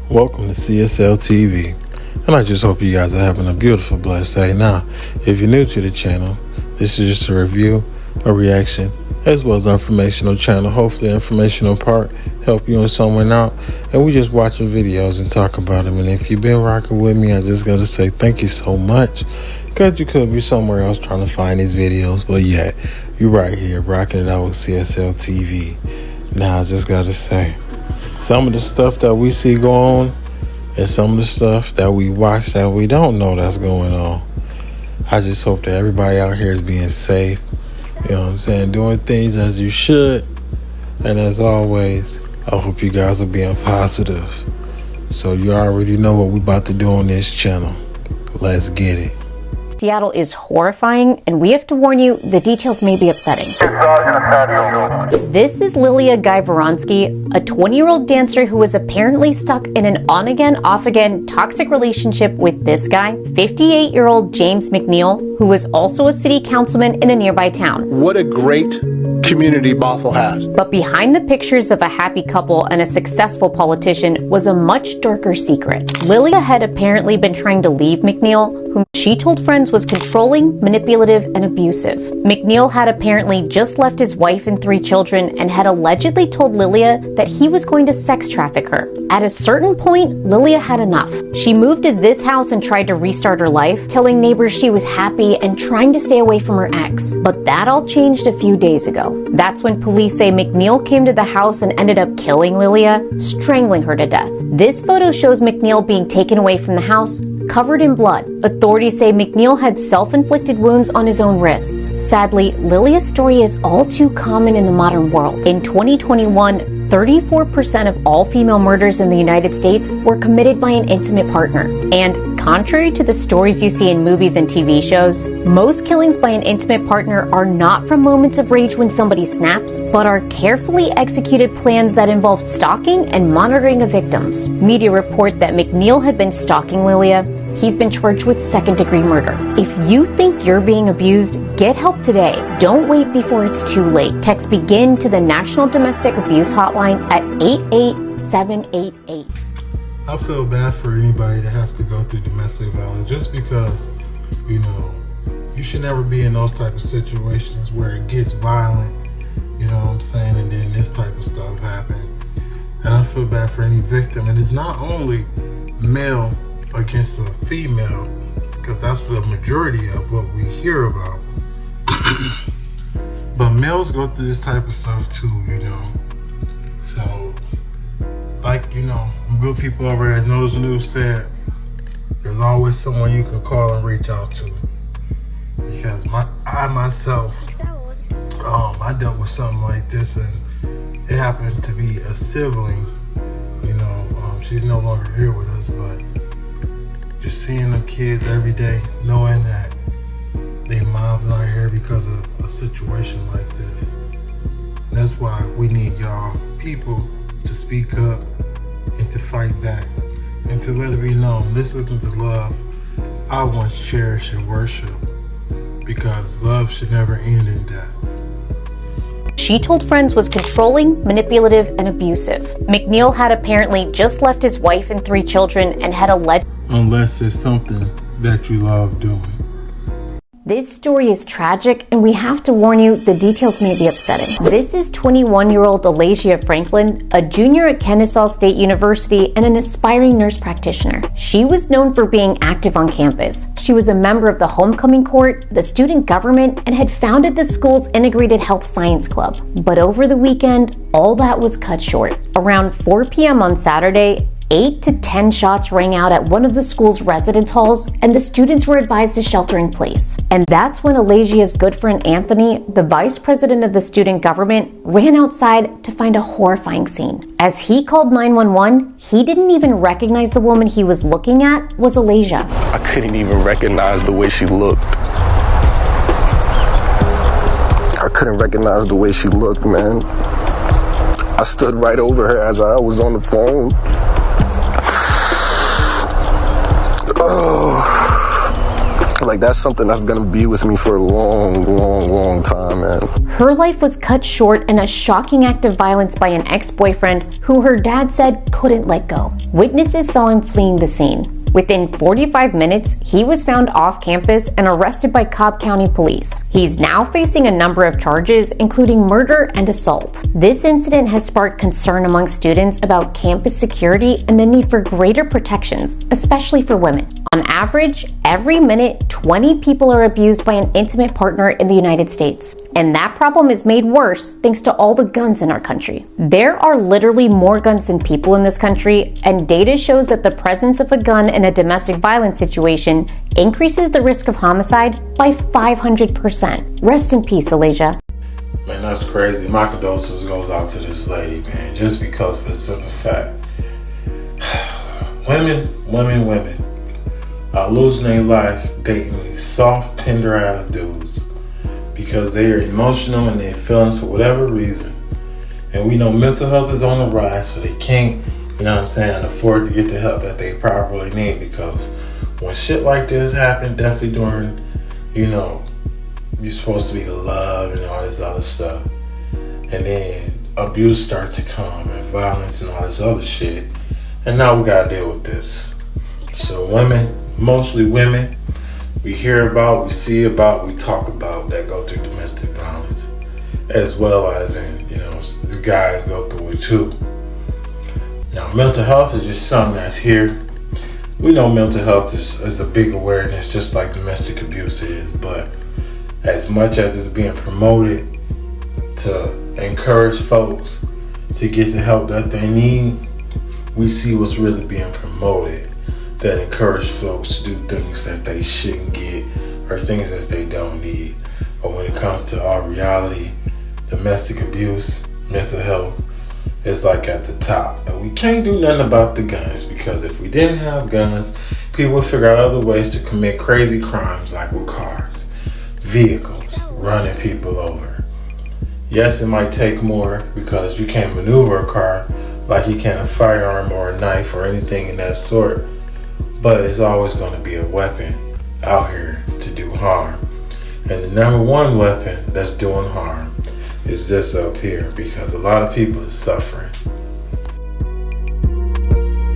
Welcome to CSL TV, and I just hope you guys are having a beautiful, blessed day. Now, if you're new to the channel, this is just a review, a reaction, as well as informational channel. Hopefully, the informational part help you and someone out, and we just watching videos and talk about them. And if you've been rocking with me, I just gotta say thank you so much, because you could be somewhere else trying to find these videos, but yeah, you're right here rocking it out with CSL TV. Now, I just gotta say, some of the stuff that we see go on and some of the stuff that we watch that we don't know that's going on. I just hope that everybody out here is being safe, you know what I'm saying, doing things as you should. And as always, I hope you guys are being positive. So you already know what we about to do on this channel. Let's get it. Seattle is horrifying, and we have to warn you, the details may be upsetting. This is Lilia Guy-Voronsky, a 20-year-old dancer who was apparently stuck in an on-again, off-again toxic relationship with this guy, 58-year-old James McNeil, who was also a city councilman in a nearby town. What a great community Bothell has. But behind the pictures of a happy couple and a successful politician was a much darker secret. Lilia had apparently been trying to leave McNeil, whom she told friends was controlling, manipulative, and abusive. McNeil had apparently just left his wife and 3 children and had allegedly told Lilia that he was going to sex traffic her. At a certain point, Lilia had enough. She moved to this house and tried to restart her life, telling neighbors she was happy and trying to stay away from her ex. But that all changed a few days ago. That's when police say McNeil came to the house and ended up killing Lilia, strangling her to death. This photo shows McNeil being taken away from the house, covered in blood. Authorities say McNeil had self-inflicted wounds on his own wrists. Sadly, Lilia's story is all too common in the modern world. In 2021, 34% of all female murders in the United States were committed by an intimate partner. And contrary to the stories you see in movies and TV shows, most killings by an intimate partner are not from moments of rage when somebody snaps, but are carefully executed plans that involve stalking and monitoring of victims. Media report that McNeil had been stalking Lilia. He's been charged with second-degree murder. If you think you're being abused, get help today. Don't wait before it's too late. Text BEGIN to the National Domestic Abuse Hotline at 88788. I feel bad for anybody that has to go through domestic violence, just because, you know, you should never be in those type of situations where it gets violent, you know what I'm saying, and then this type of stuff happens. And I feel bad for any victim. And it's not only male against a female, because that's the majority of what we hear about. But males go through this type of stuff too, you know. So, like, you know, good people over there know the news said there's always someone you can call and reach out to. Because I myself, I dealt with something like this, and it happened to be a sibling. You know, she's no longer here with us, but just seeing them kids every day, knowing that their mom's not here because of a situation like this. And that's why we need y'all people to speak up and to fight back and to let it be known this isn't the love I once cherished and worship, because love should never end in death. She told friends was controlling, manipulative, and abusive. McNeil had apparently just left his wife and 3 children and had alleged. Unless it's something that you love doing. This story is tragic, and we have to warn you, the details may be upsetting. This is 21-year-old Alasia Franklin, a junior at Kennesaw State University and an aspiring nurse practitioner. She was known for being active on campus. She was a member of the homecoming court, the student government, and had founded the school's integrated health science club. But over the weekend, all that was cut short. Around 4 p.m. on Saturday, 8 to 10 shots rang out at one of the school's residence halls, and the students were advised to shelter in place. And that's when Alasia's good friend Anthony, the vice president of the student government, ran outside to find a horrifying scene. As he called 911, he didn't even recognize the woman he was looking at was Alasia. I couldn't even recognize the way she looked. I couldn't recognize the way she looked, man. I stood right over her as I was on the phone. Like, that's something that's gonna be with me for a long, long, long time, man. Her life was cut short in a shocking act of violence by an ex-boyfriend who her dad said couldn't let go. Witnesses saw him fleeing the scene. Within 45 minutes, he was found off campus and arrested by Cobb County Police. He's now facing a number of charges, including murder and assault. This incident has sparked concern among students about campus security and the need for greater protections, especially for women. On average, every minute, 20 people are abused by an intimate partner in the United States. And that problem is made worse thanks to all the guns in our country. There are literally more guns than people in this country, and data shows that the presence of a gun in a domestic violence situation increases the risk of homicide by 500%. Rest in peace, Alasia. Man, that's crazy. My condolences goes out to this lady, man, just because for the simple fact. Women are losing their life dating these soft, tender ass dudes because they are emotional and their feelings for whatever reason. And we know mental health is on the rise, so they can't, afford to get the help that they properly need, because when shit like this happen, definitely during, you're supposed to be the love and all this other stuff. And then abuse start to come and violence and all this other shit. And now we gotta deal with this. So women, mostly women, we hear about, we see about, we talk about that go through domestic violence, as well as the guys go through it too. Now, mental health is just something that's here. We know mental health is a big awareness, just like domestic abuse is, but as much as it's being promoted to encourage folks to get the help that they need, we see what's really being promoted that encourage folks to do things that they shouldn't get or things that they don't need. But when it comes to our reality, domestic abuse, mental health is like at the top. And we can't do nothing about the guns, because if we didn't have guns, people would figure out other ways to commit crazy crimes, like with cars, vehicles, running people over. Yes, it might take more because you can't maneuver a car like you can a firearm or a knife or anything in that sort, but it's always going to be a weapon out here to do harm. And the number one weapon that's doing harm is this up here, because a lot of people are suffering.